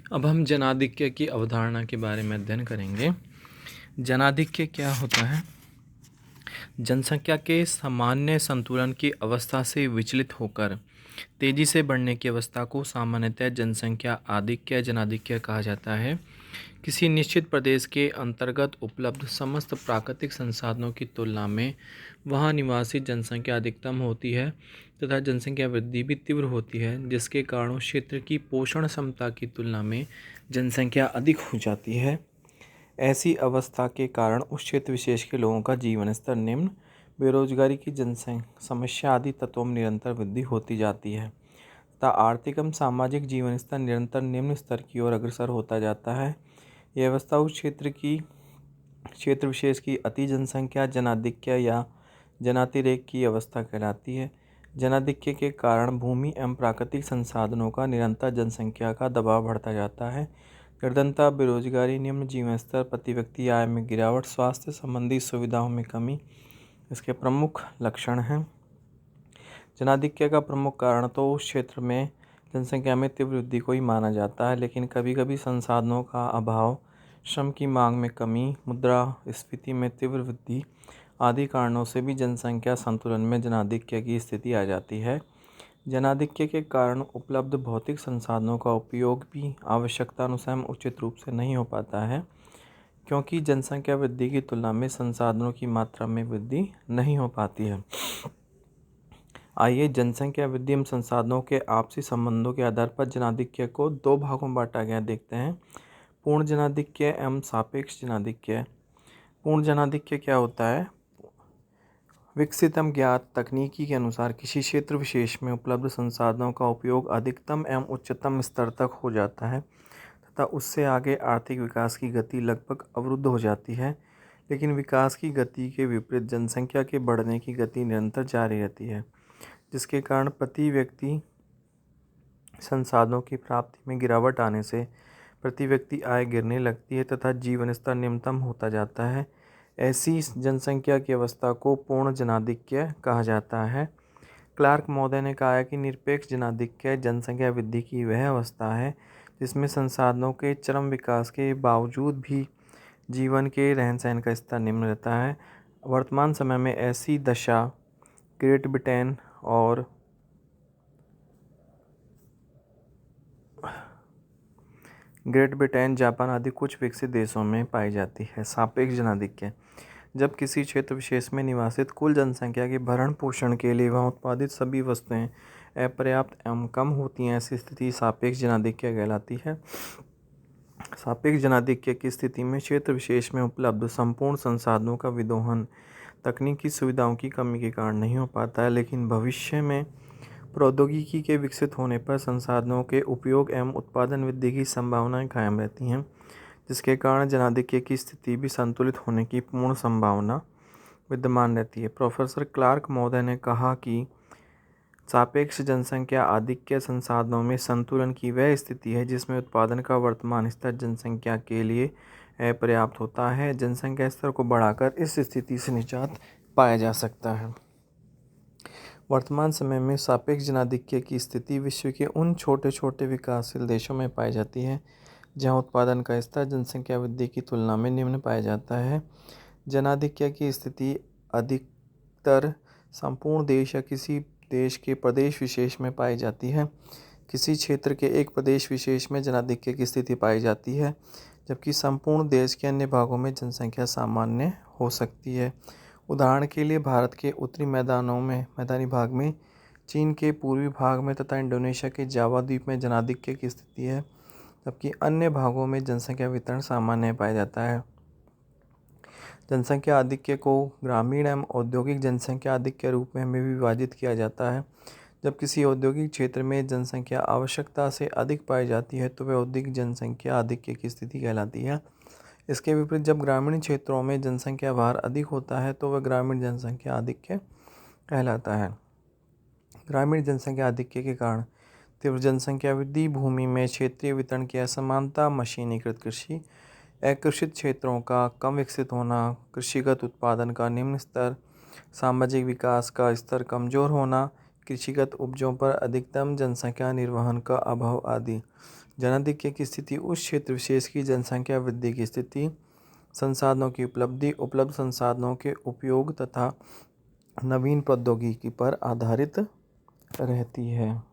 अब हम जनाधिक्य की अवधारणा के बारे में अध्ययन करेंगे। जनाधिक्य क्या होता है? जनसंख्या के सामान्य संतुलन की अवस्था से विचलित होकर तेजी से बढ़ने की अवस्था को सामान्यतः जनसंख्या आधिक्य जनाधिक्य कहा जाता है। किसी निश्चित प्रदेश के अंतर्गत उपलब्ध समस्त प्राकृतिक संसाधनों की तुलना में वहाँ निवासी जनसंख्या अधिकतम होती है तथा जनसंख्या वृद्धि भी तीव्र होती है, जिसके कारण उस क्षेत्र की पोषण क्षमता की तुलना में जनसंख्या अधिक हो जाती है। ऐसी अवस्था के कारण उस क्षेत्र विशेष के लोगों का जीवन स्तर निम्न, बेरोजगारी की जनसंख्या समस्या आदि तत्वों में निरंतर वृद्धि होती जाती है तथा आर्थिक एवं सामाजिक जीवन स्तर निरंतर निम्न स्तर की ओर अग्रसर होता जाता है। यह अवस्था उस क्षेत्र विशेष की अति जनसंख्या जनाधिक्य या जनातिरेक की अवस्था कहलाती है। जनाधिक्य के कारण भूमि एवं प्राकृतिक संसाधनों का निरंतर जनसंख्या का दबाव बढ़ता जाता है। निर्धनता, बेरोजगारी, निम्न जीवन स्तर, प्रति व्यक्ति आय में गिरावट, स्वास्थ्य संबंधी सुविधाओं में कमी इसके प्रमुख लक्षण हैं। जनाधिक्य का प्रमुख कारण तो उस क्षेत्र में जनसंख्या में तीव्र वृद्धि को ही माना जाता है, लेकिन कभी कभी संसाधनों का अभाव, श्रम की मांग में कमी, मुद्रास्फीति में तीव्र वृद्धि आदि कारणों से भी जनसंख्या संतुलन में जनाधिक्य की स्थिति आ जाती है। जनाधिक्य के कारण उपलब्ध भौतिक संसाधनों का उपयोग भी आवश्यकतानुसार उचित रूप से नहीं हो पाता है, क्योंकि जनसंख्या वृद्धि की तुलना में संसाधनों की मात्रा में वृद्धि नहीं हो पाती है। आइए जनसंख्या वृद्धि एवं संसाधनों के आपसी संबंधों के आधार पर जनाधिक्य को दो भागों में बांटा गया देखते हैं। पूर्ण जनाधिक्य एवं सापेक्ष जनाधिक्य। पूर्ण जनाधिक्य क्या होता है? विकसित एवं ज्ञात तकनीकी के अनुसार किसी क्षेत्र विशेष में उपलब्ध संसाधनों का उपयोग अधिकतम एवं उच्चतम स्तर तक हो जाता है तथा उससे आगे आर्थिक विकास की गति लगभग अवरुद्ध हो जाती है, लेकिन विकास की गति के विपरीत जनसंख्या के बढ़ने की गति निरंतर जारी रहती है, जिसके कारण प्रति व्यक्ति संसाधनों की प्राप्ति में गिरावट आने से प्रति व्यक्ति आय गिरने लगती है तथा जीवन स्तर निम्नतम होता जाता है। ऐसी जनसंख्या की अवस्था को पूर्ण जनाधिक्य कहा जाता है। क्लार्क महोदय ने कहा है कि निरपेक्ष जनाधिक्य जनसंख्या वृद्धि की वह अवस्था है जिसमें संसाधनों के चरम विकास के बावजूद भी जीवन के रहन सहन का स्तर निम्न रहता है। वर्तमान समय में ऐसी दशा ग्रेट ब्रिटेन, जापान आदि कुछ विकसित देशों में पाई जाती है। सापेक्ष जनाधिक्य। जब किसी क्षेत्र विशेष में निवासित कुल जनसंख्या के भरण पोषण के लिए वहाँ उत्पादित सभी वस्तुएं अपर्याप्त एवं कम होती हैं, ऐसी स्थिति सापेक्ष जनाधिक्य कहलाती है। सापेक्ष जनाधिक्य की स्थिति में क्षेत्र विशेष में उपलब्ध संपूर्ण संसाधनों का विदोहन तकनीकी सुविधाओं की कमी के कारण नहीं हो पाता है, लेकिन भविष्य में प्रौद्योगिकी के विकसित होने पर संसाधनों के उपयोग एवं उत्पादन वृद्धि की संभावनाएं कायम रहती हैं, जिसके कारण जनाधिक्य की स्थिति भी संतुलित होने की पूर्ण संभावना विद्यमान रहती है। प्रोफेसर क्लार्क महोदय ने कहा कि सापेक्ष जनसंख्या आधिक्य संसाधनों में संतुलन की वह स्थिति है जिसमें उत्पादन का वर्तमान स्तर जनसंख्या के लिए अपर्याप्त होता है। जनसंख्या स्तर को बढ़ाकर इस स्थिति से निजात पाया जा सकता है। वर्तमान समय में सापेक्ष जनाधिक्य की स्थिति विश्व के उन छोटे छोटे विकासशील देशों में पाई जाती है जहां उत्पादन का स्तर जनसंख्या वृद्धि की तुलना में निम्न पाया जाता है। जनाधिक्य की स्थिति अधिकतर संपूर्ण देश या किसी देश के प्रदेश विशेष में पाई जाती है। किसी क्षेत्र के एक प्रदेश विशेष में जनाधिक्य की स्थिति पाई जाती है, जबकि संपूर्ण देश के अन्य भागों में जनसंख्या सामान्य हो सकती है। उदाहरण के लिए भारत के उत्तरी मैदानी भाग में, चीन के पूर्वी भाग में तथा इंडोनेशिया के जावा द्वीप में जनाधिक्य की स्थिति है, जबकि अन्य भागों में जनसंख्या वितरण सामान्य पाया जाता है। जनसंख्या आधिक्य को ग्रामीण एवं औद्योगिक जनसंख्या आधिक्य के रूप में भी विभाजित किया जाता है। जब किसी औद्योगिक क्षेत्र में जनसंख्या आवश्यकता से अधिक पाई जाती है तो वह औद्योगिक जनसंख्या आधिक्य की स्थिति कहलाती है। इसके विपरीत जब ग्रामीण क्षेत्रों में जनसंख्या भार अधिक होता है तो वह ग्रामीण जनसंख्या आधिक्य कहलाता है। ग्रामीण जनसंख्या आधिक्य के कारण तीव्र जनसंख्या वृद्धि, भूमि में क्षेत्रीय वितरण की असमानता, मशीनीकृत कृषि, अकृषित क्षेत्रों का कम विकसित होना, कृषिगत उत्पादन का निम्न स्तर, सामाजिक विकास का स्तर कमजोर होना, कृषिगत उपजों पर अधिकतम जनसंख्या निर्वहन का अभाव आदि। जनाधिक्य की स्थिति उस क्षेत्र विशेष की जनसंख्या वृद्धि की स्थिति, संसाधनों की उपलब्धि, उपलब्ध संसाधनों के उपयोग तथा नवीन प्रौद्योगिकी पर आधारित रहती है।